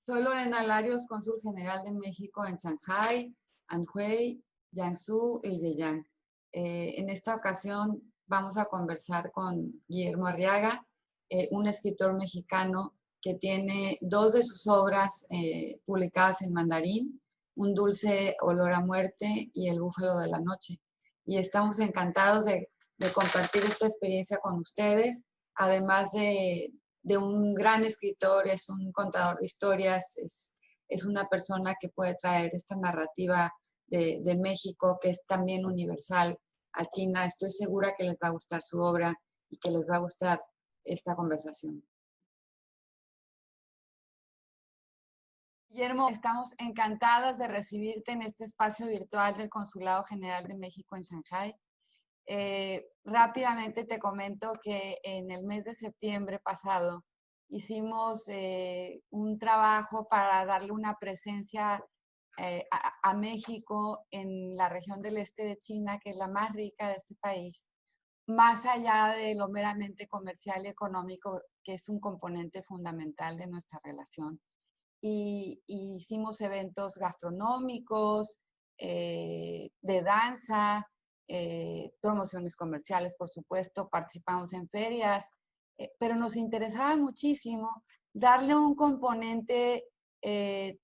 Soy Lorena Larios, cónsul general de México en Shanghái, Anhui, Jiangsu y Zhejiang. En esta ocasión vamos a conversar con Guillermo Arriaga, un escritor mexicano que tiene dos de sus obras publicadas en mandarín, Un dulce olor a muerte y El búfalo de la noche. Y estamos encantados de compartir esta experiencia con ustedes, además de un gran escritor, es un contador de historias, es una persona que puede traer esta narrativa de México, que es también universal, a China. Estoy segura que les va a gustar su obra y que les va a gustar esta conversación. Guillermo, estamos encantadas de recibirte en este espacio virtual del Consulado General de México en Shanghái. Rápidamente te comento que en el mes de septiembre pasado hicimos un trabajo para darle una presencia a México en la región del este de China, que es la más rica de este país, más allá de lo meramente comercial y económico, que es un componente fundamental de nuestra relación. Y hicimos eventos gastronómicos, de danza, promociones comerciales, por supuesto, participamos en ferias, pero nos interesaba muchísimo darle un componente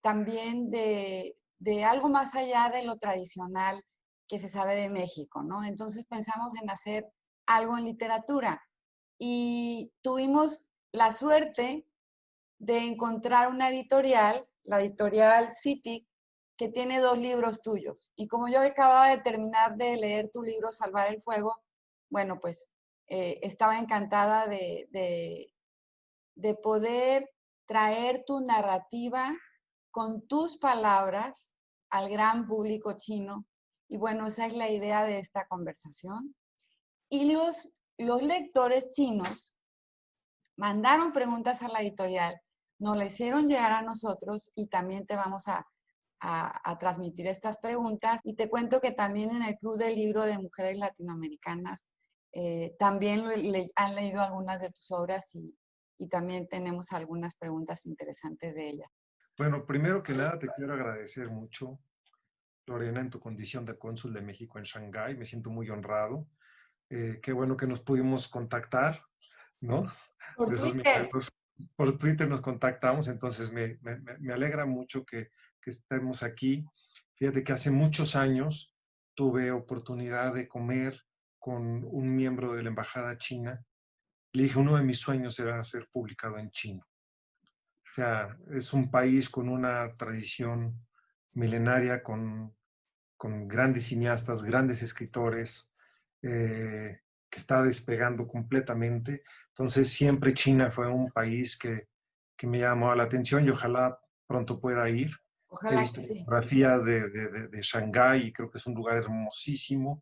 también de algo más allá de lo tradicional que se sabe de México, ¿no? Entonces pensamos en hacer algo en literatura y tuvimos la suerte de encontrar una editorial, la editorial City, que tiene dos libros tuyos. Y como yo acababa de terminar de leer tu libro Salvar el Fuego, bueno, pues estaba encantada de poder traer tu narrativa con tus palabras al gran público chino. Y bueno, esa es la idea de esta conversación. Y los lectores chinos mandaron preguntas a la editorial, nos la hicieron llegar a nosotros y también te vamos a transmitir estas preguntas. Y te cuento que también en el Club del Libro de Mujeres Latinoamericanas también han leído algunas de tus obras y también tenemos algunas preguntas interesantes de ellas. Bueno, primero que nada te quiero agradecer mucho, Lorena, en tu condición de cónsul de México en Shanghái. Me siento muy honrado. Qué bueno que nos pudimos contactar, ¿no? Por De esos Twitter. milagros. Por Twitter nos contactamos, entonces me alegra mucho que estemos aquí. Fíjate que hace muchos años tuve oportunidad de comer con un miembro de la embajada china. Le dije, uno de mis sueños era ser publicado en chino. O sea, es un país con una tradición milenaria, con grandes cineastas, grandes escritores, que está despegando completamente. Entonces, siempre China fue un país que me llamó la atención y ojalá pronto pueda ir. He Ojalá visto que sí. fotografías de Shanghái y creo que es un lugar hermosísimo,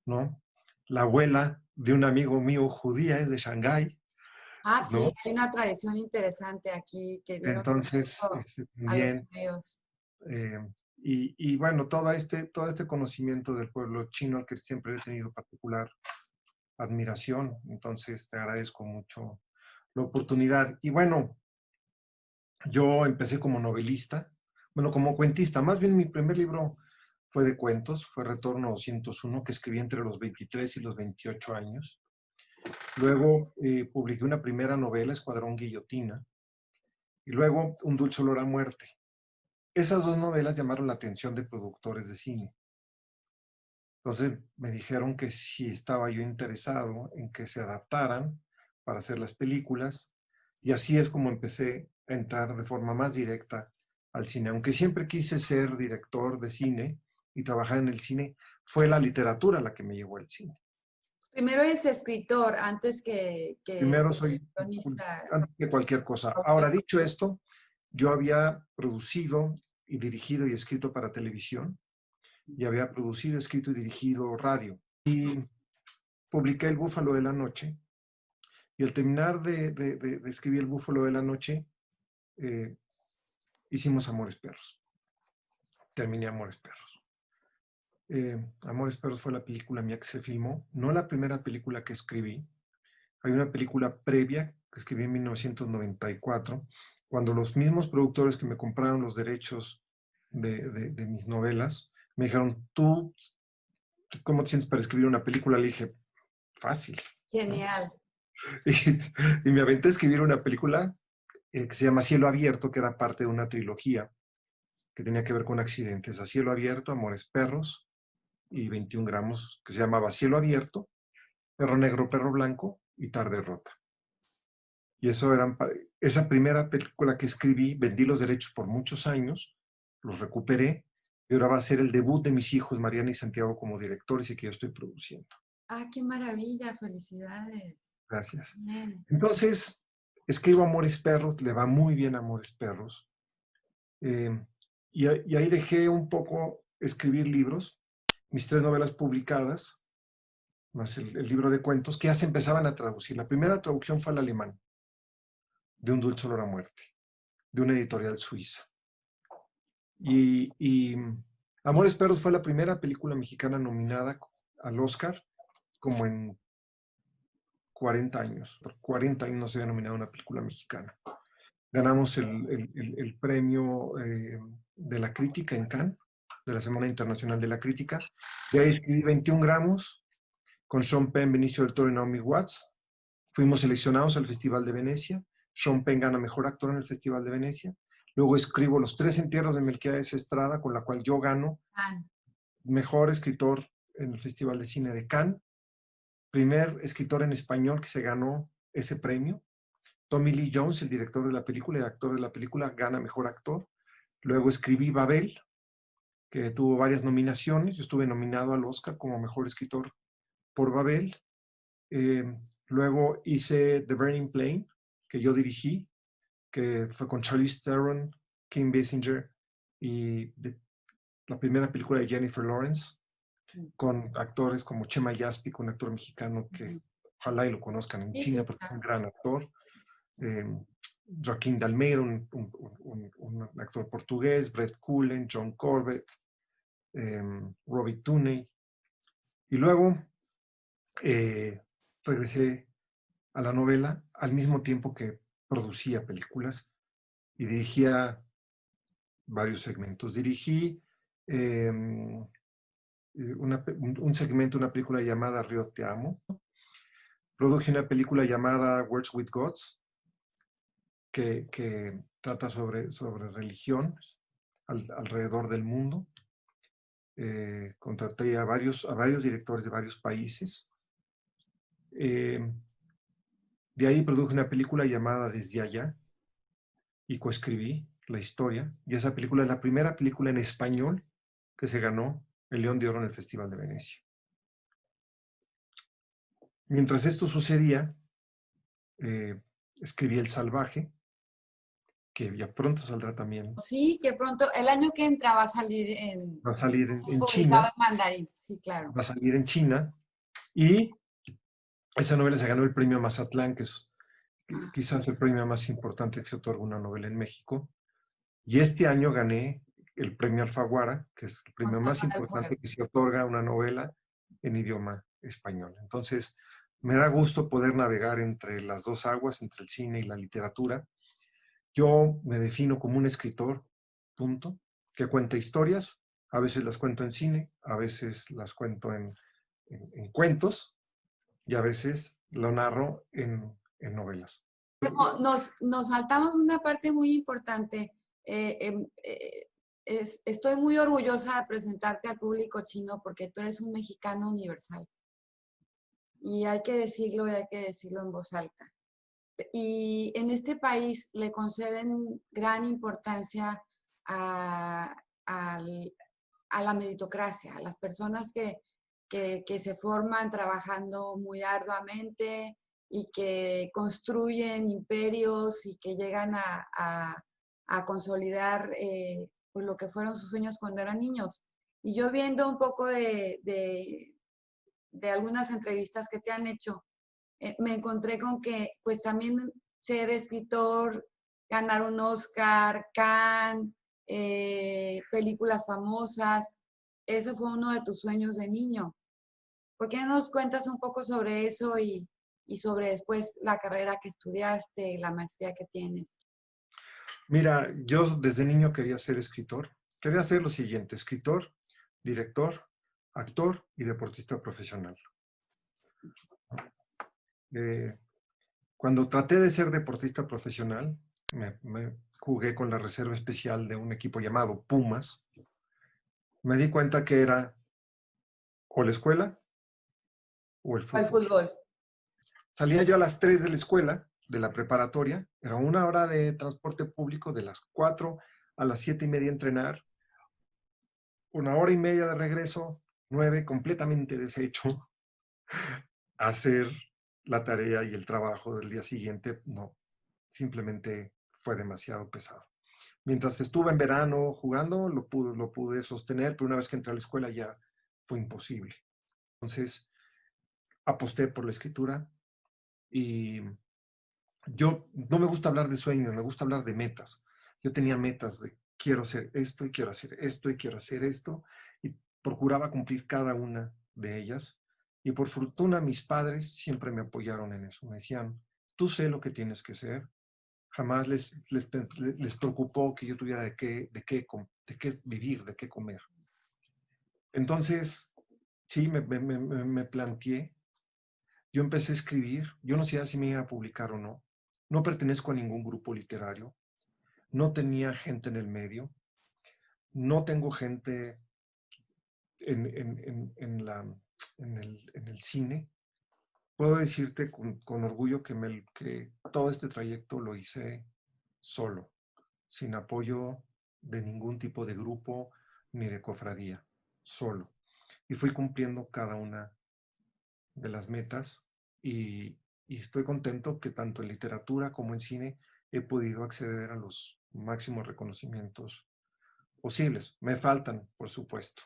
¿no? La abuela de un amigo mío judía es de Shanghái, Ah, sí, ¿no? hay una tradición interesante aquí que dieron Entonces, a los también, judíos. eh, y bueno, todo este conocimiento del pueblo chino al que siempre he tenido particular admiración. Entonces, te agradezco mucho la oportunidad. Y bueno, yo empecé como novelista, bueno, como cuentista. Más bien mi primer libro fue de cuentos, fue Retorno 201, que escribí entre los 23 y los 28 años. Luego publiqué una primera novela, Escuadrón Guillotina, y luego Un dulce olor a muerte. Esas dos novelas llamaron la atención de productores de cine. Entonces me dijeron que si estaba yo interesado en que se adaptaran para hacer las películas, y así es como empecé a entrar de forma más directa al cine. Aunque siempre quise ser director de cine y trabajar en el cine, fue la literatura la que me llevó al cine. Primero es escritor antes que Primero soy guionista. antes de cualquier cosa. Ahora, dicho esto, yo había producido y dirigido y escrito para televisión, y había producido, escrito y dirigido radio. Y publiqué El Búfalo de la Noche, y al terminar de escribir El Búfalo de la Noche, eh, hicimos Amores Perros. Terminé Amores Perros. Amores Perros fue la película mía que se filmó, no la primera película que escribí. Hay una película previa que escribí en 1994, cuando los mismos productores que me compraron los derechos de mis novelas me dijeron, ¿tú cómo te sientes para escribir una película? Le dije, fácil, ¿no? Genial. Y me aventé a escribir una película que se llama Cielo Abierto, que era parte de una trilogía que tenía que ver con accidentes. A Cielo Abierto, Amores Perros y 21 gramos, que se llamaba Cielo Abierto, Perro Negro, Perro Blanco y Tarde Rota. Y eso eran, esa primera película que escribí, vendí los derechos por muchos años, los recuperé, y ahora va a ser el debut de mis hijos, Mariana y Santiago, como directores y que yo estoy produciendo. Ah, qué maravilla, felicidades. Gracias. Bien. Entonces, escribo Amores Perros, le va muy bien a Amores Perros. Y ahí dejé un poco escribir libros, mis 3 novelas publicadas, más el libro de cuentos, que ya se empezaban a traducir. La primera traducción fue al alemán, de Un dulce olor a muerte, de una editorial suiza. Y Amores Perros fue la primera película mexicana nominada al Oscar, como en 40 años. Por 40 años no se había nominado una película mexicana. Ganamos el premio de la crítica en Cannes, de la Semana Internacional de la Crítica. De ahí escribí 21 gramos con Sean Penn, Benicio del Toro y Naomi Watts. Fuimos seleccionados al Festival de Venecia. Sean Penn gana Mejor Actor en el Festival de Venecia. Luego escribo Los 3 entierros de Melquiades Estrada, con la cual yo gano Ah, Mejor Escritor en el Festival de Cine de Cannes. Primer escritor en español que se ganó ese premio. Tommy Lee Jones, el director de la película y actor de la película, gana Mejor Actor. Luego escribí Babel, que tuvo varias nominaciones. Yo estuve nominado al Oscar como Mejor Escritor por Babel. Luego hice The Burning Plain, que yo dirigí, que fue con Charlize Theron, Kim Basinger y la primera película de Jennifer Lawrence, con actores como Chema Yaspi, un actor mexicano que ojalá y lo conozcan en sí, China, sí, porque es un claro. gran actor. Joaquín de Almeida, un actor portugués, Brett Cullen, John Corbett, Robbie Tooney. Y luego regresé a la novela al mismo tiempo que producía películas y dirigía varios segmentos. Dirigí un segmento, una película llamada Río Te Amo. Produje una película llamada Words with Gods, que trata sobre religión alrededor del mundo. Contraté a varios directores de varios países. De ahí produje una película llamada Desde Allá y coescribí la historia. Y esa película es la primera película en español que se ganó el León de Oro en el Festival de Venecia. Mientras esto sucedía, escribí El Salvaje, que ya pronto saldrá también. Sí, que pronto, el año que entra va a salir Va a salir en publicado China, en mandarín, sí, claro. va a salir en China, y esa novela se ganó el premio Mazatlán, que es Ah, quizás el premio más importante que se otorga una novela en México. Y este año gané el premio Alfaguara, que es el premio Oscar más para el importante pueblo. que se otorga a una novela en idioma español. Entonces, me da gusto poder navegar entre las dos aguas, entre el cine y la literatura. Yo me defino como un escritor, punto, que cuenta historias. A veces las cuento en cine, a veces las cuento en cuentos y a veces lo narro en novelas. Nos saltamos una parte muy importante. Estoy muy orgullosa de presentarte al público chino porque tú eres un mexicano universal. Y hay que decirlo y hay que decirlo en voz alta. Y en este país le conceden gran importancia a, al- a la meritocracia, a las personas que se forman trabajando muy arduamente y que construyen imperios y que llegan a consolidar pues lo que fueron sus sueños cuando eran niños. Y yo viendo un poco de algunas entrevistas que te han hecho, me encontré con que pues también ser escritor, ganar un Oscar, Cannes, películas famosas, eso fue uno de tus sueños de niño. ¿Por qué no nos cuentas un poco sobre eso y sobre después la carrera que estudiaste, la maestría que tienes? Mira, yo desde niño quería ser escritor. Quería ser lo siguiente: escritor, director, actor y deportista profesional. Eh, Cuando traté de ser deportista profesional, me jugué con la reserva especial de un equipo llamado Pumas. Me di cuenta que era o la escuela o el Al fútbol. fútbol. Salía yo a las 3 de la escuela, de la preparatoria, era una hora de transporte público, de las 4 a las 7:30 entrenar, una hora y media de regreso, 9 completamente deshecho, a hacer la tarea y el trabajo del día siguiente. No, simplemente fue demasiado pesado. Mientras estuve en verano jugando, lo pude sostener, pero una vez que entré a la escuela ya fue imposible. Entonces, aposté por la escritura y yo no me gusta hablar de sueños, me gusta hablar de metas. Yo tenía metas de quiero hacer esto y quiero hacer esto y quiero hacer esto y procuraba cumplir cada una de ellas. Y por fortuna mis padres siempre me apoyaron en eso. Me decían, tú sé lo que tienes que hacer. Jamás les preocupó que yo tuviera de qué vivir, de qué comer. Entonces, sí, me planteé. Yo empecé a escribir. Yo no sabía si me iba a publicar o no. No pertenezco a ningún grupo literario. No tenía gente en el medio. No tengo gente en en el cine. Puedo decirte con orgullo que todo este trayecto lo hice solo, sin apoyo de ningún tipo de grupo ni de cofradía, solo. Y fui cumpliendo cada una de las metas y estoy contento que tanto en literatura como en cine he podido acceder a los máximos reconocimientos posibles. Me faltan, por supuesto.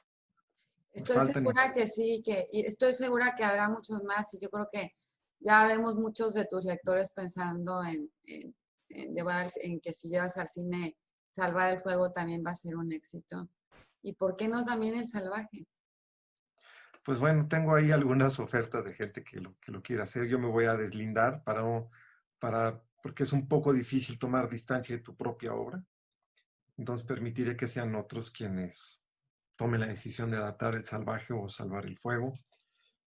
Me Estoy faltan. segura que sí, y estoy segura que habrá muchos más y yo creo que ya vemos muchos de tus lectores pensando en que si llevas al cine Salvar el Fuego también va a ser un éxito. ¿Y por qué no también El Salvaje? Pues bueno, tengo ahí algunas ofertas de gente que lo quiere hacer. Yo me voy a deslindar porque es un poco difícil tomar distancia de tu propia obra. Entonces permitiré que sean otros quienes tomen la decisión de adaptar El Salvaje o Salvar el Fuego.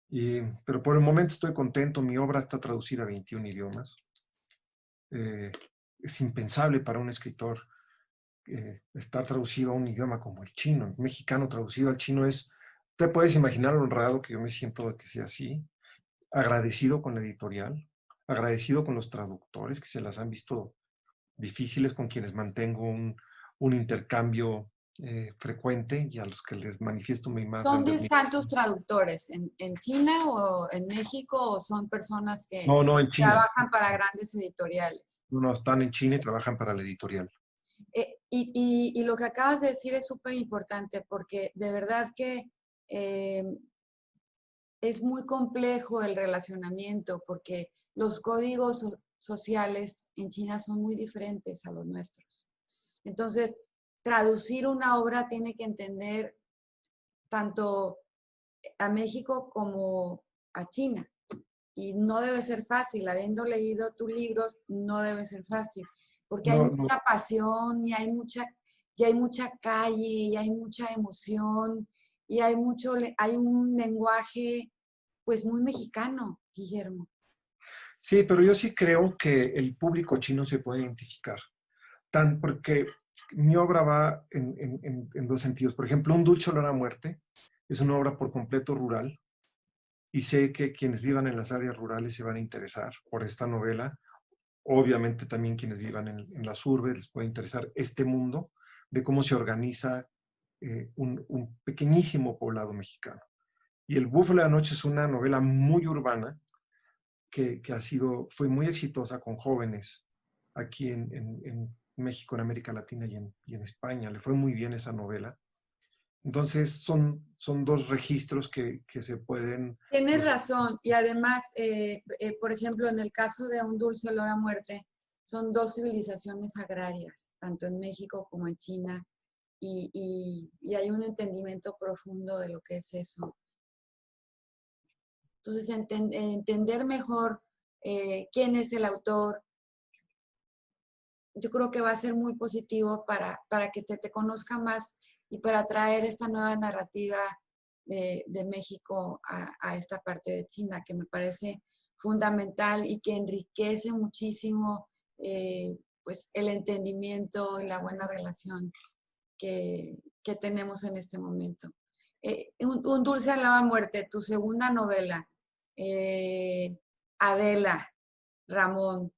Pero por el momento estoy contento. Mi obra está traducida a 21 idiomas. Eh, es impensable para un escritor estar traducido a un idioma como el chino. El mexicano traducido al chino es, te puedes imaginar lo honrado que yo me siento de que sea así, agradecido con la editorial, agradecido con los traductores que se las han visto difíciles, con quienes mantengo un intercambio frecuente y a los que les manifiesto mi más grande ¿Dónde están tus admiración. traductores? ¿En China o en México o son personas que No, no, en China. trabajan para grandes editoriales? No, están en China y trabajan para la editorial. Y lo que acabas de decir es súper importante porque de verdad que eh, es muy complejo el relacionamiento porque los códigos sociales en China son muy diferentes a los nuestros. Entonces, traducir una obra tiene que entender tanto a México como a China. Y no debe ser fácil, habiendo leído tus libros, no debe ser fácil, porque hay No, no. mucha pasión y hay mucha calle, y hay mucha emoción, y hay un lenguaje pues muy mexicano, Guillermo. Sí, pero yo sí creo que el público chino se puede identificar. Porque mi obra va en dos sentidos. Por ejemplo, Un dulce olor a muerte es una obra por completo rural y sé que quienes vivan en las áreas rurales se van a interesar por esta novela. Obviamente también quienes vivan en las urbes les puede interesar este mundo de cómo se organiza un pequeñísimo poblado mexicano. Y El Búfalo de la Noche es una novela muy urbana que fue muy exitosa con jóvenes aquí en México, en América Latina y en España. Le fue muy bien esa novela. Entonces son dos registros que se pueden Tienes cruzar. razón, y además, por ejemplo, en el caso de Un dulce olor a muerte, son dos civilizaciones agrarias, tanto en México como en China, y hay un entendimiento profundo de lo que es eso. Entonces, entender mejor quién es el autor, yo creo que va a ser muy positivo para que te conozca más y para traer esta nueva narrativa de México a esta parte de China, que me parece fundamental y que enriquece muchísimo pues el entendimiento y la buena relación que tenemos en este momento. Un dulce a la muerte, tu segunda novela, Adela, Ramón.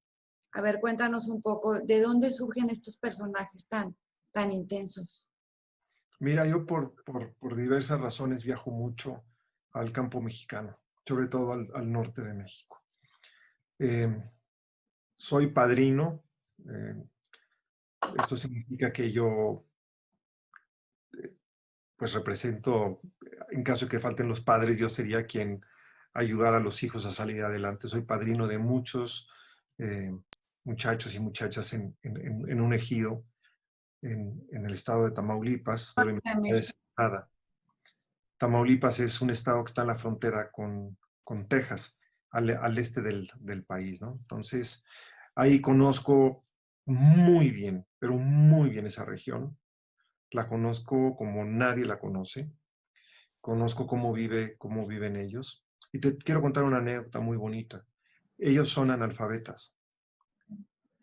A ver, cuéntanos un poco, ¿de dónde surgen estos personajes tan intensos? Mira, yo por diversas razones viajo mucho al campo mexicano, sobre todo al norte de México. Eh, Soy padrino. eh, Esto significa que yo pues represento, en caso de que falten los padres, yo sería quien ayudara a los hijos a salir adelante. Soy padrino de muchos eh, muchachos y muchachas en un ejido en el estado de Tamaulipas. Doy mi De México. desembarada. Tamaulipas es un estado que está en la frontera con Texas, al este del país, ¿no? Entonces, ahí conozco muy bien, pero muy bien esa región. La conozco como nadie la conoce. Conozco cómo viven ellos. Y te quiero contar una anécdota muy bonita. Ellos son analfabetas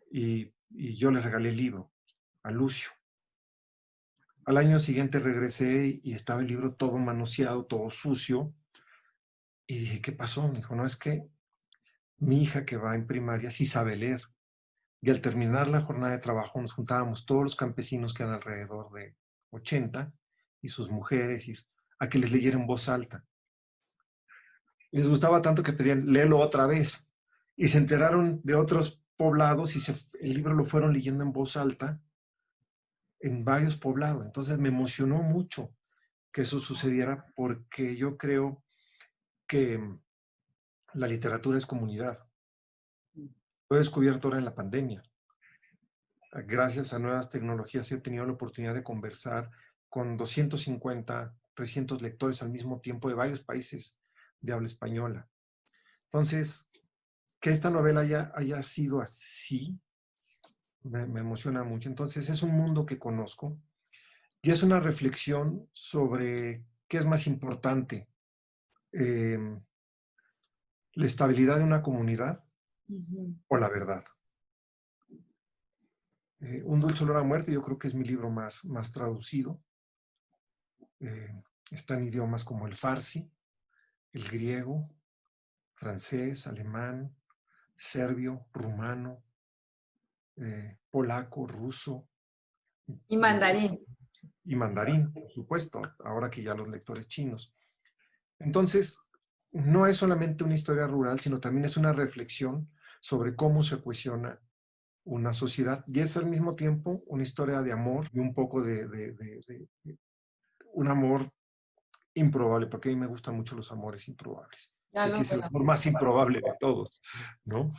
y yo les regalé el libro a Lucio. Al año siguiente regresé y estaba el libro todo manoseado, todo sucio. Y dije, ¿qué pasó? Me dijo, no, es que mi hija que va en primaria sí sabe leer. Y al terminar la jornada de trabajo nos juntábamos todos los campesinos que eran alrededor de 80 y sus mujeres a que les leyera en voz alta. Y les gustaba tanto que pedían, léelo otra vez. Y se enteraron de otros poblados y el libro lo fueron leyendo en voz alta en varios poblados. Entonces me emocionó mucho que eso sucediera porque yo creo que la literatura es comunidad. Lo he descubierto ahora en la pandemia. Gracias a nuevas tecnologías he tenido la oportunidad de conversar con 250, 300 lectores al mismo tiempo de varios países de habla española. Entonces, que esta novela haya sido así, me emociona mucho. Entonces, es un mundo que conozco y es una reflexión sobre qué es más importante, eh, la estabilidad de una comunidad Ujú. o la verdad. Un dulce olor a muerte yo creo que es mi libro más traducido. Eh, Está en idiomas como el farsi, el griego, francés, alemán, serbio, rumano, polaco, ruso Y eh, mandarín. y mandarín, por supuesto, ahora que ya los lectores chinos. Entonces, no es solamente una historia rural, sino también es una reflexión sobre cómo se cohesiona una sociedad y es al mismo tiempo una historia de amor y un poco de un amor improbable, porque a mí me gustan mucho los amores improbables. Ya Y lo aquí es el veo. amor más improbable de todos, ¿no?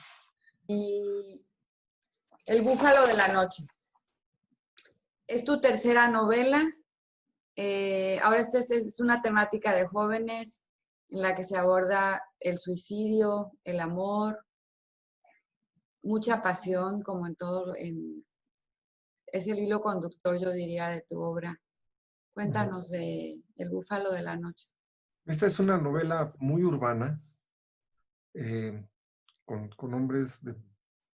Y El Búfalo de la Noche. Es tu tercera novela. Ahora esta es una temática de jóvenes en la que se aborda el suicidio, el amor, mucha pasión, como en todo, es el hilo conductor, yo diría, de tu obra. Ujú. Cuéntanos de El Búfalo de la Noche. Esta es una novela muy urbana, eh, con hombres de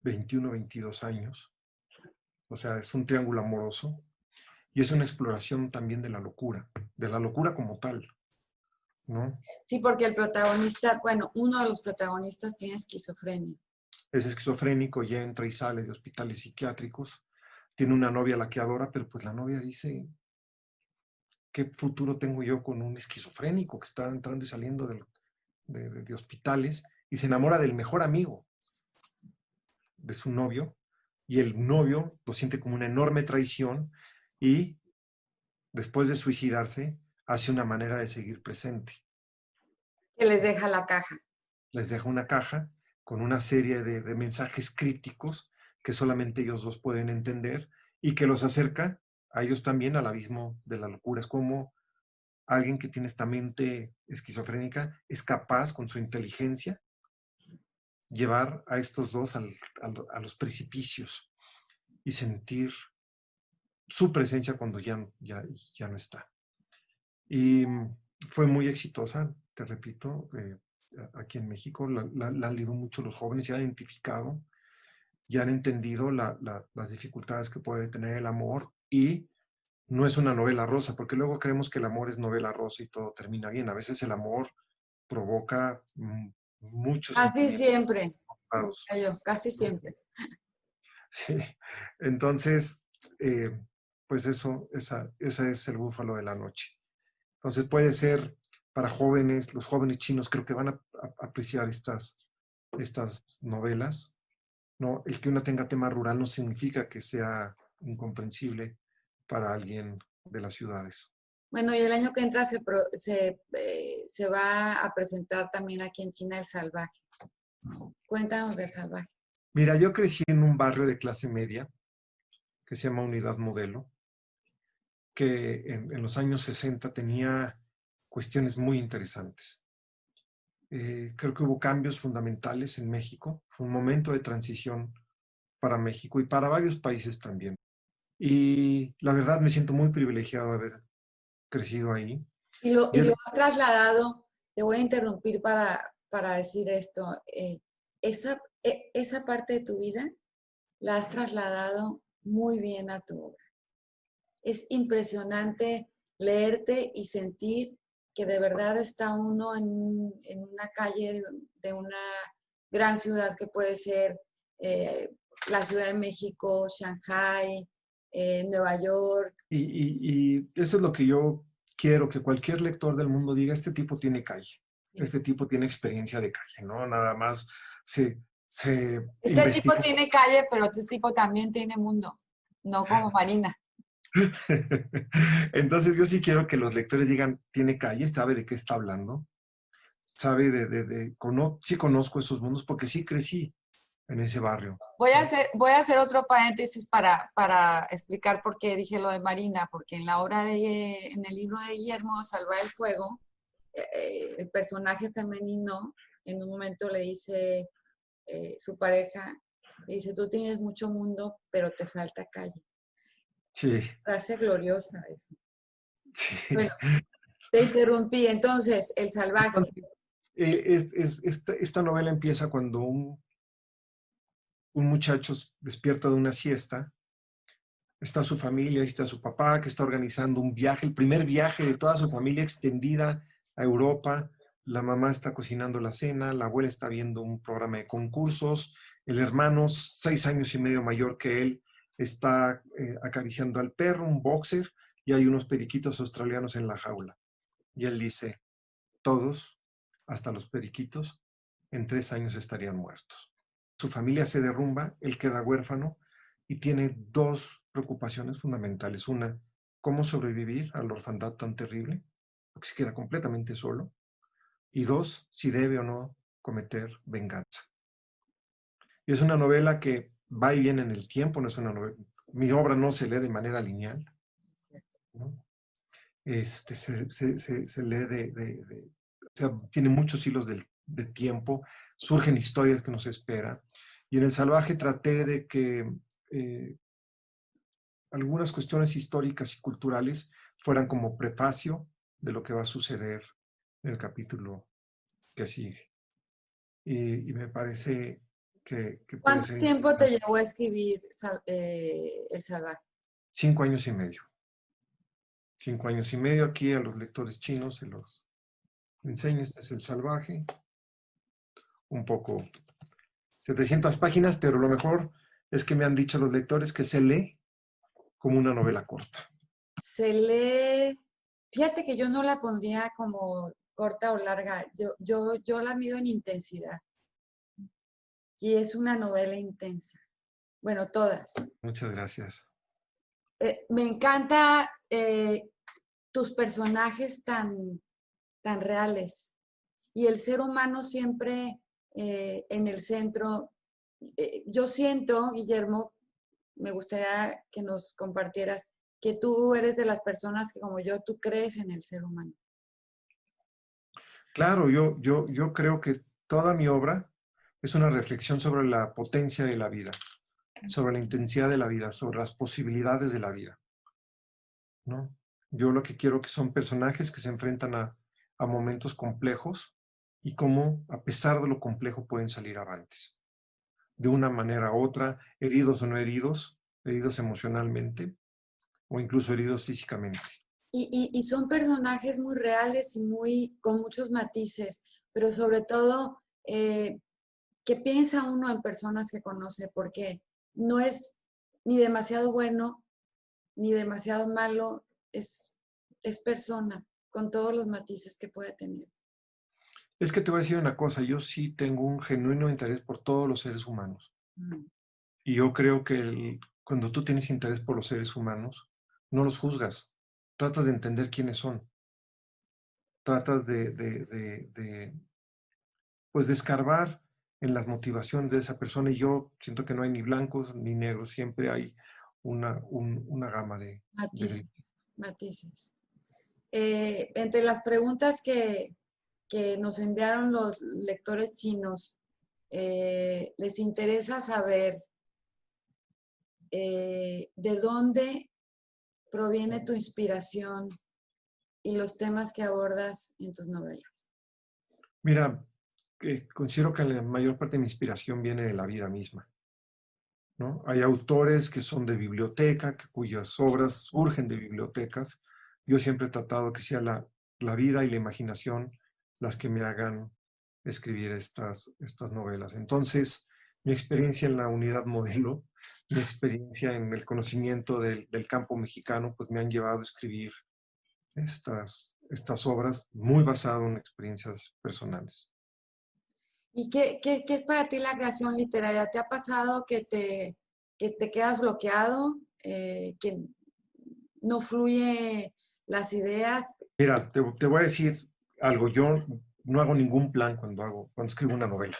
21, 22 años. O sea, es un triángulo amoroso y es una exploración también de la locura como tal, ¿no? Sí, porque el protagonista, bueno, uno de los protagonistas tiene esquizofrenia. Es esquizofrénico, ya entra y sale de hospitales psiquiátricos, tiene una novia a la que adora, pero pues la novia dice, ¿qué futuro tengo yo con un esquizofrénico que está entrando y saliendo de hospitales y se enamora del mejor amigo de su novio y el novio lo siente como una enorme traición y después de suicidarse hace una manera de seguir presente. Que les deja la caja. Les deja una caja con una serie de mensajes crípticos que solamente ellos dos pueden entender y que los acerca a ellos también al abismo de la locura. Es como alguien que tiene esta mente esquizofrénica es capaz con su inteligencia llevar a estos dos a los precipicios. y sentir su presencia cuando ya no está. Y fue muy exitosa, te repito, aquí en México. La han leído mucho los jóvenes, se han identificado, ya han entendido las dificultades que puede tener el amor, y no es una novela rosa, porque luego creemos que el amor es novela rosa y todo termina bien. A veces el amor provoca muchos Casi sentimientos siempre, raros. casi siempre. Sí. Entonces, pues esa es el búfalo de la noche. Entonces puede ser para jóvenes, los jóvenes chinos creo que van a apreciar estas novelas, ¿no? El que uno tenga tema rural no significa que sea incomprensible para alguien de las ciudades. Bueno, y el año que entra se va a presentar también aquí en China El Salvaje. Cuéntanos del Salvaje. Mira, yo crecí en un barrio de clase media que se llama Unidad Modelo, que en los años 60 tenía cuestiones muy interesantes. Creo que hubo cambios fundamentales en México. Fue un momento de transición para México y para varios países también. Y la verdad me siento muy privilegiado de haber crecido ahí. Y lo has trasladado, te voy a interrumpir para decir esto, esa parte de tu vida la has trasladado muy bien a tu obra. Es impresionante leerte y sentir que de verdad está uno en una calle de una gran ciudad que puede ser la Ciudad de México, Shanghai, Nueva York. Y eso es lo que yo quiero, que cualquier lector del mundo diga: este tipo tiene calle, Sí. este tipo tiene experiencia de calle, ¿no? Nada más se Este tipo investiga. tiene calle, pero este tipo también tiene mundo, no como Marina. Entonces yo sí quiero que los lectores digan: tiene calle, sabe de qué está hablando, sabe sí conozco esos mundos porque sí crecí en ese barrio, ¿no? Voy a hacer otro paréntesis para explicar por qué dije lo de Marina, porque en la en el libro de Guillermo, Salvar el Fuego, el personaje femenino en un momento le dice su pareja, le dice: tú tienes mucho mundo, pero te falta calle. Sí, Frase gloriosa esa. sí. Bueno, te interrumpí. Entonces, El Salvaje. Entonces, esta novela empieza cuando un muchacho despierta de una siesta. Está su familia, está su papá, que está organizando un viaje, el primer viaje de toda su familia extendida a Europa. La mamá está cocinando la cena, la abuela está viendo un programa de concursos, el hermano, 6 años y medio mayor que él, está acariciando al perro, un boxer, y hay unos periquitos australianos en la jaula. Y él dice: todos, hasta los periquitos, en 3 años estarían muertos. Su familia se derrumba, él queda huérfano y tiene dos preocupaciones fundamentales. Una, cómo sobrevivir a la orfandad tan terrible, porque se queda completamente solo. Y dos, si debe o no cometer venganza. Y es una novela que va y viene en el tiempo, no es una novela. Mi obra no se lee de manera lineal, ¿no? Se lee o sea, tiene muchos hilos de tiempo, surgen historias que nos espera. Y en El Salvaje traté de que eh, algunas cuestiones históricas y culturales fueran como prefacio de lo que va a suceder en el capítulo que sigue. Y me parece que puede ¿Cuánto ser tiempo te interesante. llevó a escribir El Salvaje? 5 años y medio. 5 años y medio. Aquí a los lectores chinos se los enseño. Este es El Salvaje. Un poco 700 páginas, pero lo mejor es que me han dicho los lectores que se lee como una novela corta. Se lee, fíjate que yo no la pondría como corta o larga, yo la mido en intensidad y es una novela intensa. Bueno, todas. Muchas gracias. Me encanta tus personajes tan reales y el ser humano siempre en el centro. Yo siento, Guillermo, me gustaría que nos compartieras que tú eres de las personas que como yo, tú crees en el ser humano. Claro, yo creo que toda mi obra es una reflexión sobre la potencia de la vida, sobre la intensidad de la vida, sobre las posibilidades de la vida, ¿no? Yo lo que quiero que son personajes que se enfrentan a momentos complejos y cómo, a pesar de lo complejo, pueden salir avantes. De una manera u otra, heridos o no heridos, heridos emocionalmente o incluso heridos físicamente. Y son personajes muy reales y con muchos matices, pero sobre todo que piensa uno en personas que conoce, porque no es ni demasiado bueno ni demasiado malo, es persona, con todos los matices que puede tener. Es que te voy a decir una cosa, yo sí tengo un genuino interés por todos los seres humanos. Mm. Y yo creo que cuando tú tienes interés por los seres humanos, no los juzgas, tratas de entender quiénes son, tratas pues de escarbar en las motivaciones de esa persona y yo siento que no hay ni blancos ni negros, siempre hay una gama de Matices, grises. matices. Entre las preguntas que nos enviaron los lectores chinos, les interesa saber de dónde proviene tu inspiración y los temas que abordas en tus novelas. Mira, considero que la mayor parte de mi inspiración viene de la vida misma, ¿no? Hay autores que son de biblioteca, cuyas obras surgen de bibliotecas. Yo siempre he tratado que sea la vida y la imaginación las que me hagan escribir estas novelas. Entonces, mi experiencia en la unidad modelo, mi experiencia en el conocimiento del campo mexicano, pues me han llevado a escribir estas obras muy basado en experiencias personales. ¿Y qué es para ti la creación literaria? ¿Te ha pasado que te quedas bloqueado, que no fluye las ideas? Mira, te voy a decir algo. Yo no hago ningún plan cuando escribo una novela.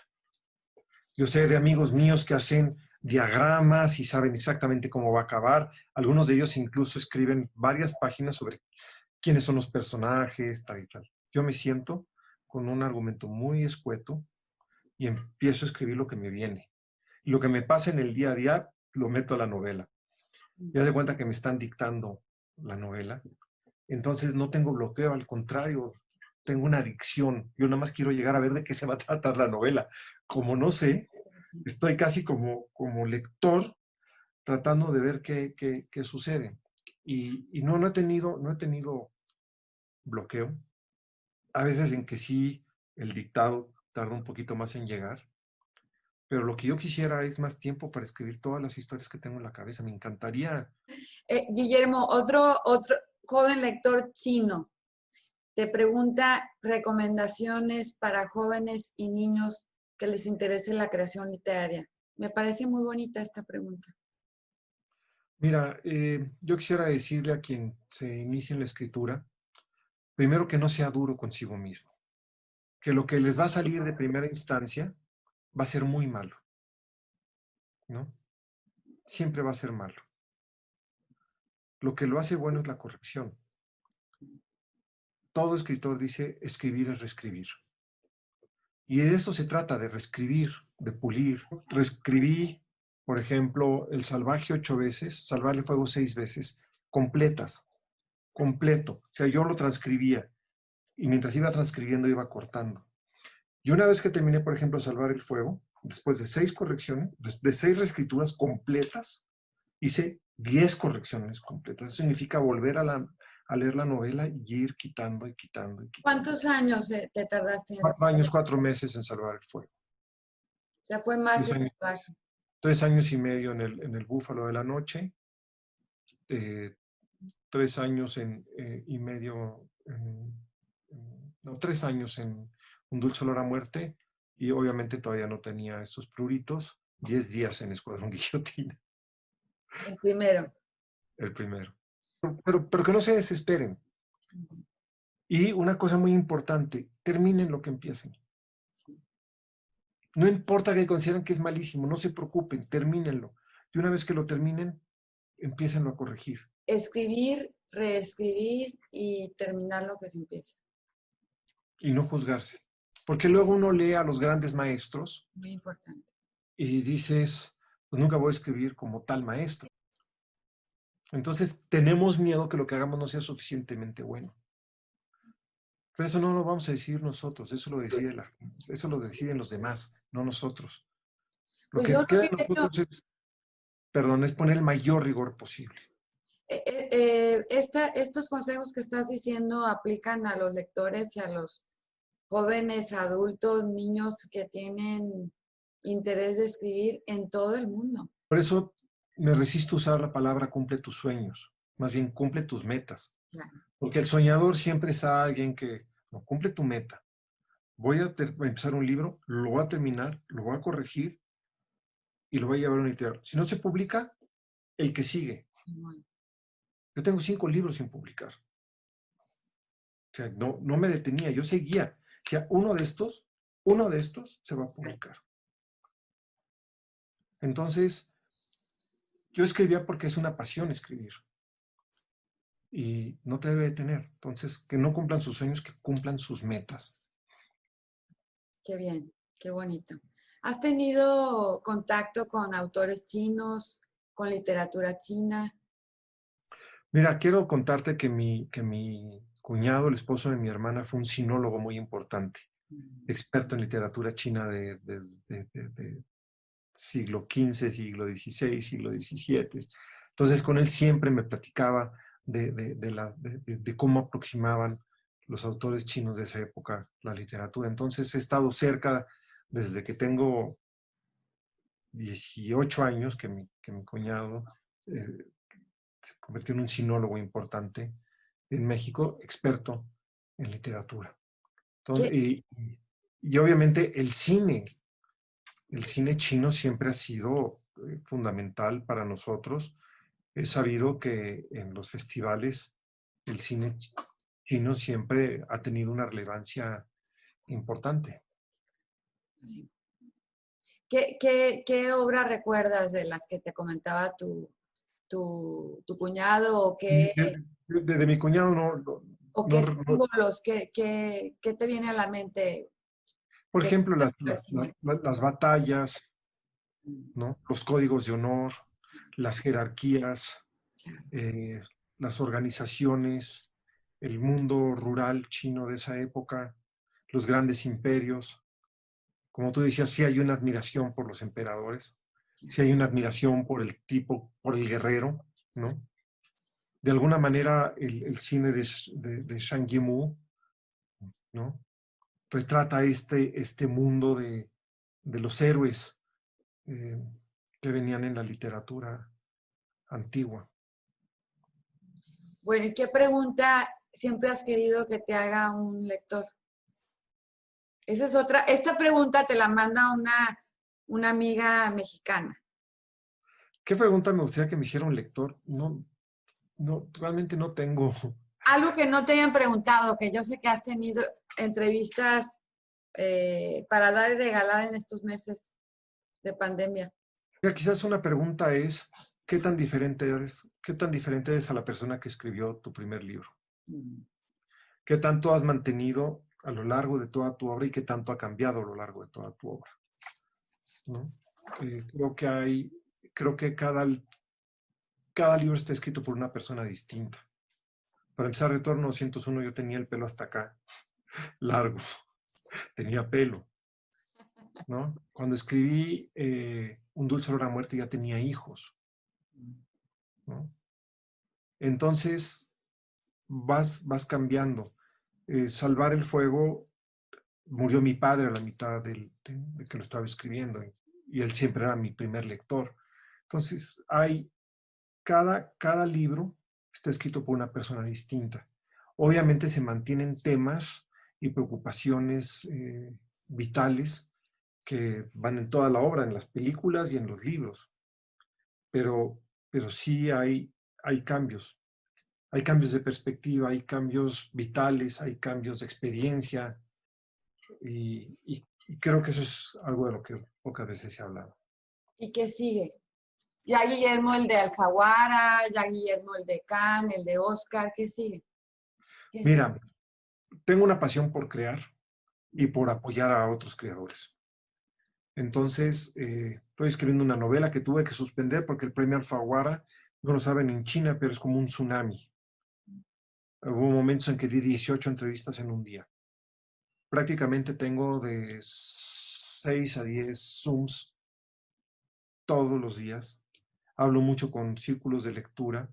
Yo sé de amigos míos que hacen diagramas y saben exactamente cómo va a acabar. Algunos de ellos incluso escriben varias páginas sobre quiénes son los personajes, tal y tal. Yo me siento con un argumento muy escueto y empiezo a escribir lo que me viene. Y lo que me pasa en el día a día lo meto a la novela. Ya de cuenta que me están dictando la novela. Entonces no tengo bloqueo, al contrario, tengo una adicción. Yo nada más quiero llegar a ver de qué se va a tratar la novela. Como no sé, estoy casi como lector tratando de ver qué sucede. Y no he tenido bloqueo. A veces en que sí, el dictado tarda un poquito más en llegar, pero lo que yo quisiera es más tiempo para escribir todas las historias que tengo en la cabeza. Me encantaría. Guillermo, otro joven lector chino te pregunta recomendaciones para jóvenes y niños que les interese la creación literaria. Me parece muy bonita esta pregunta. Mira, yo quisiera decirle a quien se inicie en la escritura, primero que no sea duro consigo mismo, que lo que les va a salir de primera instancia va a ser muy malo, ¿no? Siempre va a ser malo. Lo que lo hace bueno es la corrección. Todo escritor dice, escribir es reescribir. Y de eso se trata, de reescribir, de pulir. Reescribí, por ejemplo, El Salvaje 8 veces, Salvarle Fuego 6 veces, completas, completo. O sea, yo lo transcribía y mientras iba transcribiendo iba cortando. Y una vez que terminé, por ejemplo, Salvar el Fuego, después de 6 correcciones, de 6 reescrituras completas, hice 10 correcciones completas. Eso significa volver a leer la novela y ir quitando y quitando y quitando. ¿Cuántos años te tardaste en ese 4 años, 4 meses en Salvar el Fuego. O sea, fue más 3 el años, trabajo. 3 años y medio en el Búfalo de la Noche, 3 años y medio, no, 3 años en Un Dulce Olor a Muerte, y obviamente todavía no tenía esos pruritos, 10 días en Escuadrón Guillotina, El primero. el primero. Pero que no se desesperen. Y una cosa muy importante, terminen lo que empiecen. No importa que consideren que es malísimo, no se preocupen, termínenlo. Y una vez que lo terminen, empiécenlo a corregir. Escribir, reescribir y terminar lo que se empieza. Y no juzgarse. Porque luego uno lee a los grandes maestros Muy importante. y dices, pues nunca voy a escribir como tal maestro. Entonces tenemos miedo que lo que hagamos no sea suficientemente bueno. Pero eso no lo vamos a decidir nosotros, eso lo deciden los demás, no nosotros. Lo Pues que yo lo queda de pienso, nosotros es, perdón, es poner el mayor rigor posible. estos consejos que estás diciendo aplican a los lectores y a los jóvenes, adultos, niños que tienen interés de escribir en todo el mundo. Por eso me resisto a usar la palabra cumple tus sueños, más bien cumple tus metas. Claro. Porque el soñador siempre es alguien que no cumple tu meta. Voy a empezar un libro, lo voy a terminar, lo voy a corregir y lo voy a llevar a un editorial. Si no se publica, el que sigue. Bueno, Yo tengo 5 libros sin publicar. O sea, no me detenía, yo seguía. O sea, uno de estos se va a publicar. Entonces, yo escribía porque es una pasión escribir. Y no te debe detener. Entonces, que no cumplan sus sueños, que cumplan sus metas. qué bien, qué bonito. ¿Has tenido contacto con autores chinos, con literatura china? Mira, quiero contarte que mi cuñado, el esposo de mi hermana, fue un sinólogo muy importante, experto en literatura china de siglo XV, siglo XVI, siglo XVII. Entonces, con él siempre me platicaba de cómo aproximaban los autores chinos de esa época la literatura. Entonces, he estado cerca desde que tengo 18 años, que mi cuñado eh, se convirtió en un sinólogo importante en México, experto en literatura. Entonces, ¿Qué, y obviamente el cine chino siempre ha sido fundamental para nosotros. He sabido que en los festivales el cine chino siempre ha tenido una relevancia importante. qué obra recuerdas de las que te comentaba tu cuñado o Y qué, de mi cuñado o qué símbolos, qué te viene a la mente por de ejemplo, el cine? las batallas, ¿no? Los códigos de honor, las jerarquías, eh, las organizaciones, el mundo rural chino de esa época, los grandes imperios. Como tú decías, sí hay una admiración por los emperadores, sí hay una admiración por el tipo, por el guerrero, ¿no? De alguna manera, el cine de Zhang Yimou, ¿no? Retrata este mundo de los héroes eh, que venían en la literatura antigua. Bueno, ¿y qué pregunta siempre has querido que te haga un lector? Esa es otra. Esta pregunta te la manda una amiga mexicana. ¿Qué pregunta me gustaría que me hiciera un lector? Realmente no tengo. Algo que no te hayan preguntado, que yo sé que has tenido entrevistas para dar y regalar en estos meses de pandemia. Mira, quizás una pregunta es, qué tan diferente eres a la persona que escribió tu primer libro? Mm. ¿Qué tanto has mantenido a lo largo de toda tu obra y qué tanto ha cambiado a lo largo de toda tu obra? ¿No? Creo que creo que cada libro está escrito por una persona distinta. Para empezar, Retorno 201, yo tenía el pelo hasta acá, largo, tenía pelo, ¿no? Cuando escribí Un dulce olor a muerte ya tenía hijos, ¿no? Entonces, vas cambiando. Salvar el fuego, murió mi padre a la mitad de que lo estaba escribiendo y él siempre era mi primer lector. Entonces, cada libro está escrito por una persona distinta. Obviamente se mantienen temas y preocupaciones vitales que van en toda la obra, en las películas y en los libros, pero sí hay cambios. Hay cambios de perspectiva, hay cambios vitales, hay cambios de experiencia y creo que eso es algo de lo que pocas veces se ha hablado. ¿Y qué sigue? Ya Guillermo el de Alfaguara, ya Guillermo el de Cannes, el de Oscar, ¿qué sigue? ¿Qué sigue? Mira, tengo una pasión por crear y por apoyar a otros creadores. Entonces, estoy escribiendo una novela que tuve que suspender porque el premio Alfaguara, no lo saben en China, pero es como un tsunami. Hubo momentos en que di 18 entrevistas en un día. Prácticamente tengo de 6 a 10 Zooms todos los días. Hablo mucho con círculos de lectura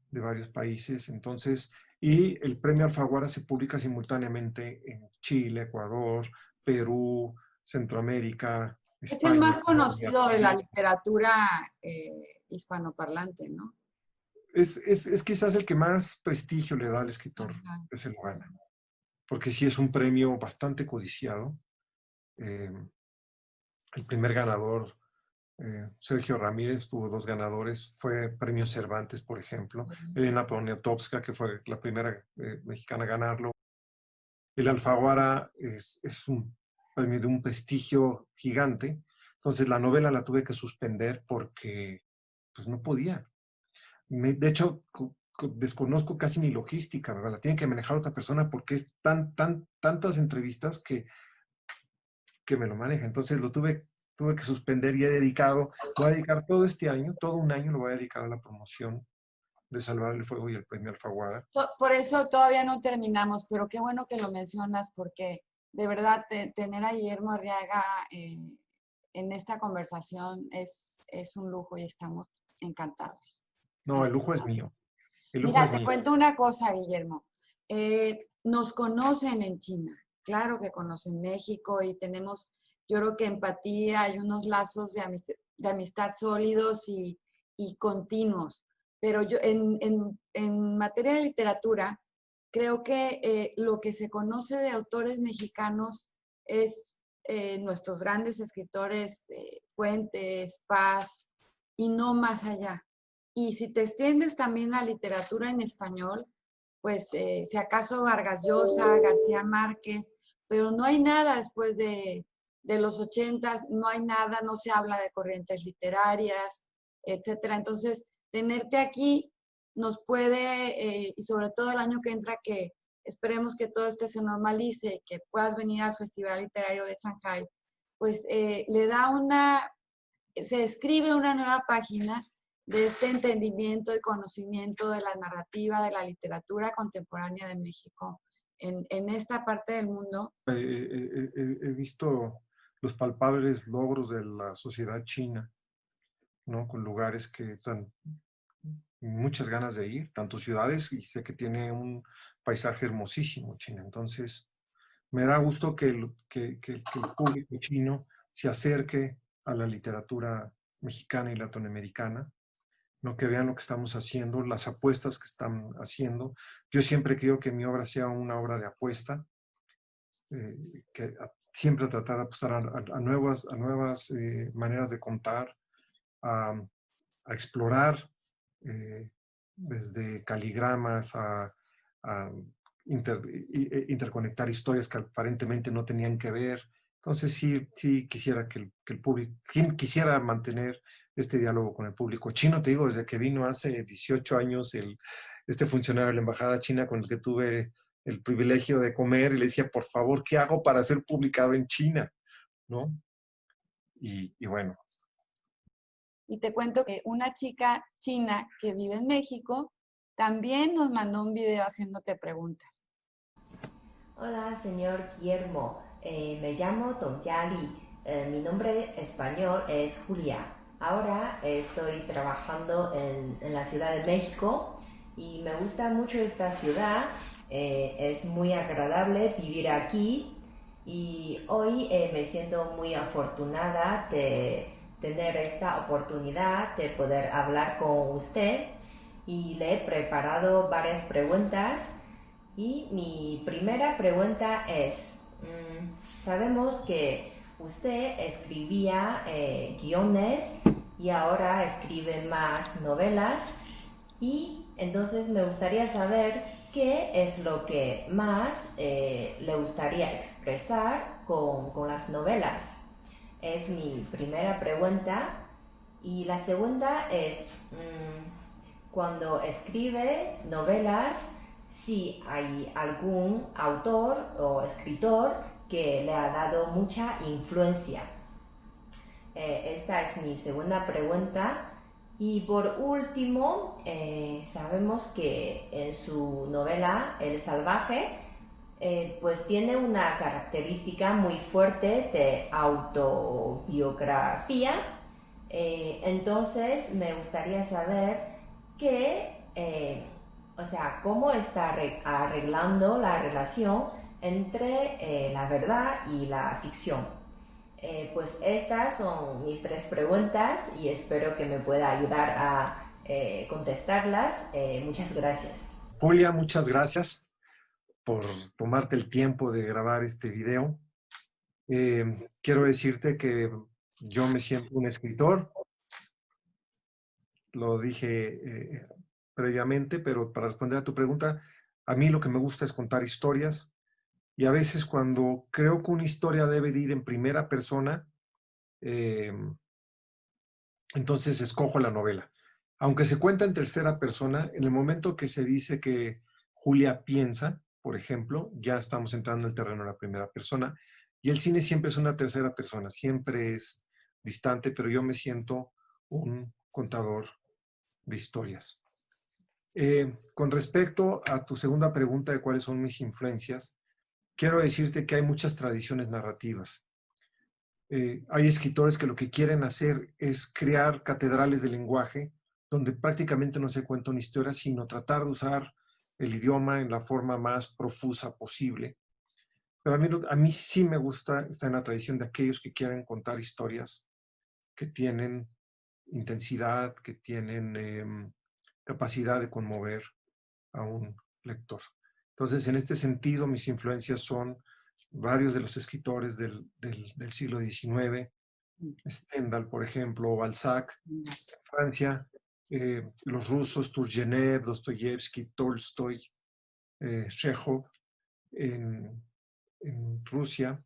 de varios países. Entonces, y el premio Alfaguara se publica simultáneamente en Chile, Ecuador, Perú, Centroamérica, Es el España, más Colombia, conocido de la Perú. literatura hispanoparlante, ¿no? Es quizás el que más prestigio le da al escritor Ajá. que se lo gana, porque sí es un premio bastante codiciado. Eh, el primer ganador, Sergio Ramírez, tuvo 2 ganadores, fue Premio Cervantes, por ejemplo. Elena Poniatowska, que fue la primera mexicana a ganarlo. El Alfaguara es un premio de un prestigio gigante. Entonces la novela la tuve que suspender porque pues, no podía. De hecho, desconozco casi mi logística, ¿verdad? La tiene que manejar otra persona porque es tantas entrevistas que me lo maneja. Entonces tuve que suspender y voy a dedicar todo este año, todo un año lo voy a dedicar a la promoción de Salvar el Fuego y el Premio Alfaguara. Por eso todavía no terminamos, pero qué bueno que lo mencionas porque de verdad tener a Guillermo Arriaga en esta conversación es un lujo y estamos encantados. No, el lujo es mío. El lujo Mira, es te mío. cuento una cosa, Guillermo. Nos conocen en China, claro que conocen México y tenemos, yo creo que empatía, hay unos lazos de amistad sólidos y continuos. Pero yo en materia de literatura, creo que lo que se conoce de autores mexicanos es nuestros grandes escritores, Fuentes, Paz, y no más allá. Y si te extiendes también a literatura en español, pues si acaso Vargas Llosa, García Márquez, pero no hay nada después de los 80, no hay nada, no se habla de corrientes literarias, etcétera. Entonces, tenerte aquí nos puede, y sobre todo el año que entra, que esperemos que todo esto se normalice y que puedas venir al Festival Literario de Shanghai, pues le da se escribe una nueva página de este entendimiento y conocimiento de la narrativa, de la literatura contemporánea de México en esta parte del mundo. He visto los palpables logros de la sociedad china, ¿no? Con lugares que dan muchas ganas de ir, tanto ciudades, y sé que tiene un paisaje hermosísimo China. Entonces, me da gusto que el público chino se acerque a la literatura mexicana y latinoamericana, ¿no? Que vean lo que estamos haciendo, las apuestas que están haciendo. Yo siempre creo que mi obra sea una obra de apuesta, siempre tratar de apostar a nuevas maneras de contar, a, a explorar desde caligramas a interconectar historias que aparentemente no tenían que ver. Entonces sí quisiera que el público, quisiera mantener este diálogo con el público chino, te digo, desde que vino hace 18 años este funcionario de la Embajada China con el que tuve el privilegio de comer y le decía, por favor, ¿qué hago para ser publicado en China? ¿No? Y bueno. Y te cuento que una chica china que vive en México también nos mandó un video haciéndote preguntas. Hola, señor Guillermo. Me llamo Dong Jiali. Mi nombre español es Julia. Ahora estoy trabajando en la Ciudad de México y me gusta mucho esta ciudad. Es muy agradable vivir aquí y hoy me siento muy afortunada de tener esta oportunidad de poder hablar con usted y le he preparado varias preguntas. Y mi primera pregunta es, sabemos que usted escribía guiones y ahora escribe más novelas y entonces me gustaría saber qué es lo que más le gustaría expresar con las novelas. Es mi primera pregunta. Y la segunda es, cuando escribe novelas, si hay algún autor o escritor que le ha dado mucha influencia. Esta es mi segunda pregunta. Y por último, sabemos que en su novela El Salvaje, pues tiene una característica muy fuerte de autobiografía. Entonces me gustaría saber o sea, cómo está arreglando la relación entre la verdad y la ficción. Pues estas son mis tres preguntas y espero que me pueda ayudar a contestarlas. Muchas gracias. Julia, muchas gracias por tomarte el tiempo de grabar este video. Quiero decirte que yo me siento un escritor, lo dije previamente, pero para responder a tu pregunta, a mí lo que me gusta es contar historias y a veces cuando creo que una historia debe de ir en primera persona, entonces escojo la novela. Aunque se cuenta en tercera persona, en el momento que se dice que Julia piensa, por ejemplo, ya estamos entrando en el terreno de la primera persona, y el cine siempre es una tercera persona, siempre es distante, pero yo me siento un contador de historias. Con respecto a tu segunda pregunta de cuáles son mis influencias, quiero decirte que hay muchas tradiciones narrativas. Hay escritores que lo que quieren hacer es crear catedrales de lenguaje donde prácticamente no se cuenta una historia, sino tratar de usar el idioma en la forma más profusa posible. Pero a mí sí me gusta estar en la tradición de aquellos que quieren contar historias que tienen intensidad, que tienen capacidad de conmover a un lector. Entonces, en este sentido, mis influencias son varios de los escritores del siglo XIX, Stendhal, por ejemplo, Balzac, Francia, los rusos, Turgenev, Dostoyevsky, Tolstoy, Chekhov, en Rusia,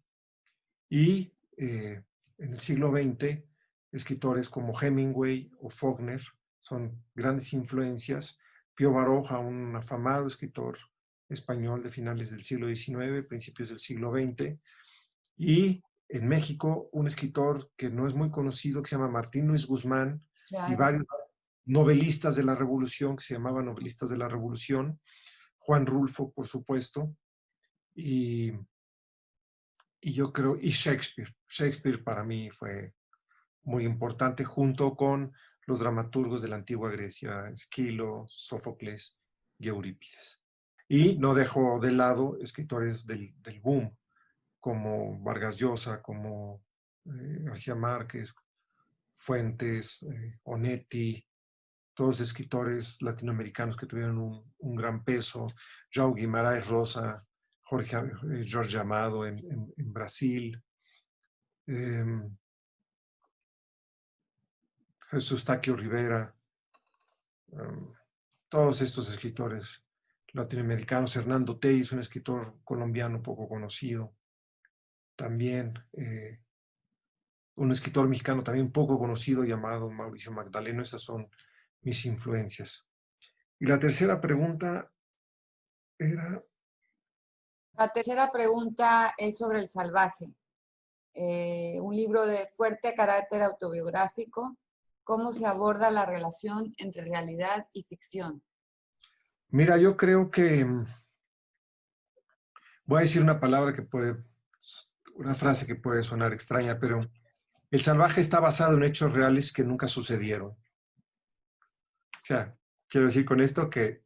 y en el siglo XX, escritores como Hemingway o Faulkner son grandes influencias. Pío Baroja, un afamado escritor español de finales del siglo XIX, principios del siglo XX, y en México un escritor que no es muy conocido, que se llama Martín Luis Guzmán, Claro. y varios novelistas de la Revolución, que se llamaban novelistas de la Revolución, Juan Rulfo, por supuesto, y yo creo, y Shakespeare. Shakespeare para mí fue muy importante junto con los dramaturgos de la antigua Grecia, Esquilo, Sófocles y Eurípides. Y no dejo de lado escritores del boom, como Vargas Llosa, como García Márquez, Fuentes, Onetti, todos escritores latinoamericanos que tuvieron un gran peso, João Guimarães Rosa, Jorge Amado en Brasil, Jesús Taquio Rivera, todos estos escritores latinoamericanos. Hernando Tellez, un escritor colombiano poco conocido, también un escritor mexicano también poco conocido llamado Mauricio Magdaleno. Esas son mis influencias. Y la tercera pregunta era... La tercera pregunta es sobre El Salvaje, un libro de fuerte carácter autobiográfico. ¿Cómo se aborda la relación entre realidad y ficción? Mira, yo creo que voy a decir una palabra que puede, una frase que puede sonar extraña, pero El Salvaje está basado en hechos reales que nunca sucedieron. O sea, quiero decir con esto que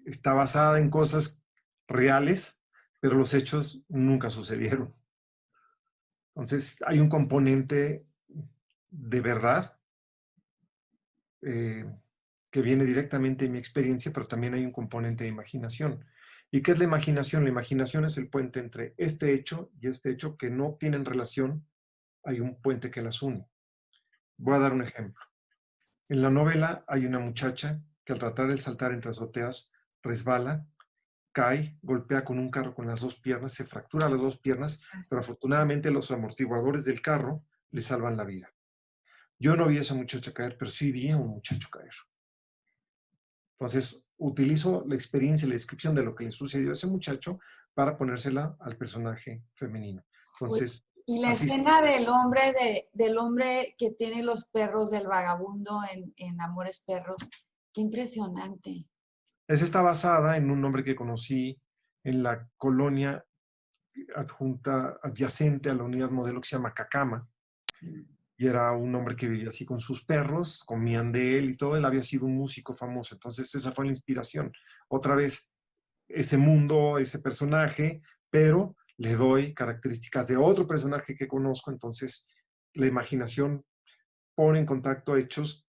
está basada en cosas reales, pero los hechos nunca sucedieron. Entonces, hay un componente de verdad que viene directamente de mi experiencia, pero también hay un componente de imaginación. ¿Y qué es la imaginación? La imaginación es el puente entre este hecho y este hecho que no tienen relación. Hay un puente que las une. Voy a dar un ejemplo. En la novela hay una muchacha que al tratar de saltar entre azoteas resbala, cae, golpea con un carro con las dos piernas, se fractura las dos piernas, pero afortunadamente los amortiguadores del carro le salvan la vida. Yo no vi a esa muchacha caer, pero sí vi a un muchacho caer. Entonces, utilizo la experiencia y la descripción de lo que le sucedió a ese muchacho para ponérsela al personaje femenino. Entonces, Y la Así, escena del hombre que tiene los perros del vagabundo en Amores Perros, qué impresionante. esa está basada en un hombre que conocí en la colonia adjunta, adyacente a la unidad modelo que se llama Cacama. Y era un hombre que vivía así con sus perros, comían de él y todo. Él había sido un músico famoso. Entonces esa fue la inspiración. Otra vez, ese mundo, ese personaje, pero le doy características de otro personaje que conozco. Entonces la imaginación pone en contacto hechos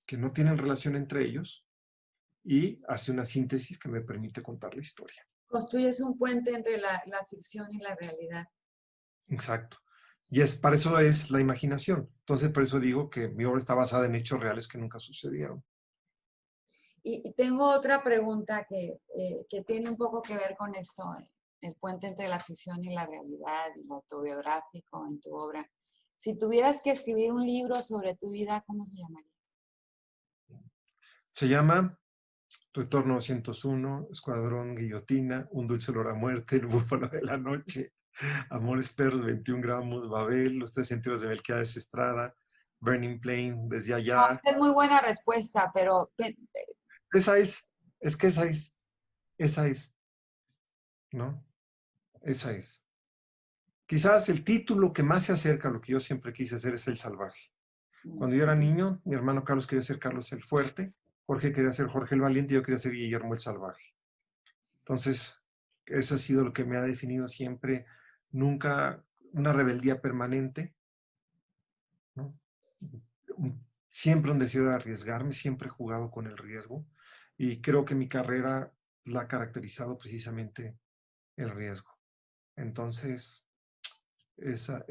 que no tienen relación entre ellos y hace una síntesis que me permite contar la historia. Construyes un puente entre la ficción y la realidad. Exacto. Y para eso es la imaginación. Entonces, por eso digo que mi obra está basada en hechos reales que nunca sucedieron. Y tengo otra pregunta que tiene un poco que ver con esto, el puente entre la ficción y la realidad, y lo autobiográfico en tu obra. Si tuvieras que escribir un libro sobre tu vida, ¿cómo se llamaría? Se llama Retorno 201, Escuadrón Guillotina, Un dulce olor a muerte, El búfalo de la noche, Amores Perros, 21 gramos, Babel, Los 3 centímetros de Melquiades Estrada, Burning Plain, Desde allá. Es muy buena respuesta, pero Esa es que esa es, ¿no? Esa es. Quizás el título que más se acerca a lo que yo siempre quise hacer es El Salvaje. Cuando yo era niño, mi hermano Carlos quería ser Carlos el Fuerte, Jorge quería ser Jorge el Valiente y yo quería ser Guillermo el Salvaje. Entonces, eso ha sido lo que me ha definido siempre, nunca una rebeldía permanente, ¿no? Siempre un deseo de arriesgarme, siempre he jugado con el riesgo y creo que mi carrera la ha caracterizado precisamente el riesgo. Entonces, esa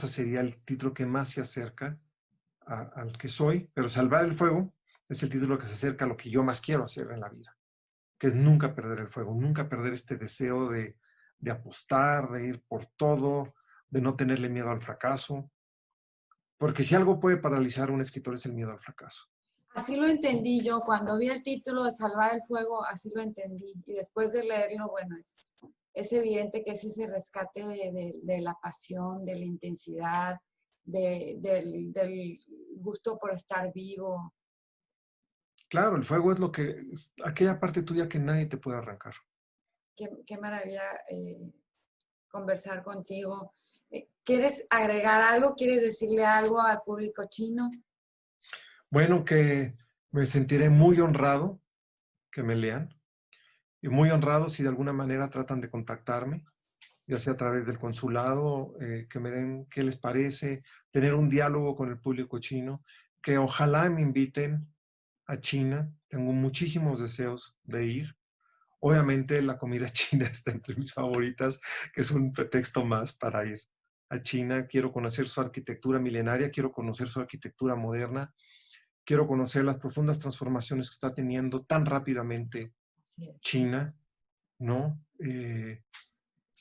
sería el título que más se acerca al que soy, pero Salvar el Fuego es el título que se acerca a lo que yo más quiero hacer en la vida, que es nunca perder el fuego, nunca perder este deseo de apostar, de ir por todo, de no tenerle miedo al fracaso, porque si algo puede paralizar a un escritor es el miedo al fracaso. así lo entendí yo. Cuando vi el título de Salvar el Fuego, así lo entendí. Y después de leerlo, bueno, es evidente que es ese rescate de la pasión, de la intensidad, del gusto por estar vivo. Claro, el fuego es aquella parte tuya que nadie te puede arrancar. Qué maravilla conversar contigo. ¿Quieres agregar algo? ¿Quieres decirle algo al público chino? Bueno, que me sentiré muy honrado que me lean y muy honrado si de alguna manera tratan de contactarme, ya sea a través del consulado, que me den qué les parece, tener un diálogo con el público chino, que ojalá me inviten a China. Tengo muchísimos deseos de ir. Obviamente la comida china está entre mis favoritas, que es un pretexto más para ir a China. Quiero conocer su arquitectura milenaria, quiero conocer su arquitectura moderna, quiero conocer las profundas transformaciones que está teniendo tan rápidamente China, ¿no?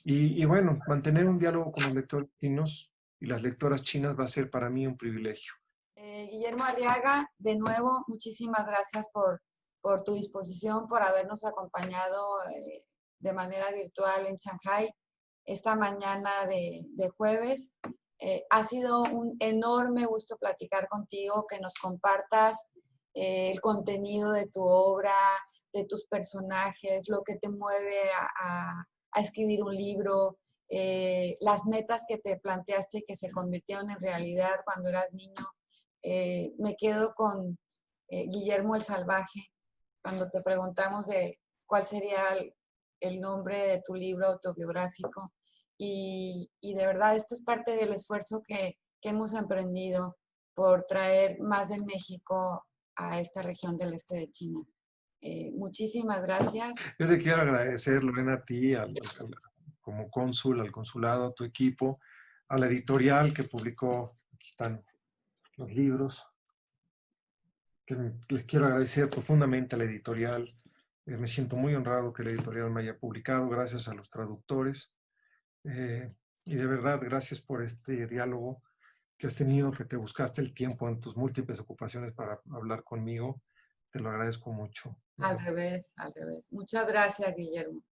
Y bueno, mantener un diálogo con los lectores chinos y las lectoras chinas va a ser para mí un privilegio. Guillermo Arriaga, de nuevo, muchísimas gracias por tu disposición, por habernos acompañado de manera virtual en Shanghai esta mañana de jueves. Ha sido un enorme gusto platicar contigo, que nos compartas el contenido de tu obra, de tus personajes, lo que te mueve a escribir un libro, las metas que te planteaste y que se convirtieron en realidad cuando eras niño. Me quedo con Guillermo el Salvaje, cuando te preguntamos de cuál sería el nombre de tu libro autobiográfico. Y de verdad, esto es parte del esfuerzo que hemos emprendido por traer más de México a esta región del este de China. Muchísimas gracias. Yo te quiero agradecer, Lorena, a ti, como cónsul, al consulado, a tu equipo, a la editorial que publicó, aquí están los libros, que les quiero agradecer profundamente a la editorial. Me siento muy honrado que la editorial me haya publicado, gracias a los traductores. Y de verdad, gracias por este diálogo que has tenido, que te buscaste el tiempo en tus múltiples ocupaciones para hablar conmigo. Te lo agradezco mucho. Al revés, al revés. Muchas gracias, Guillermo.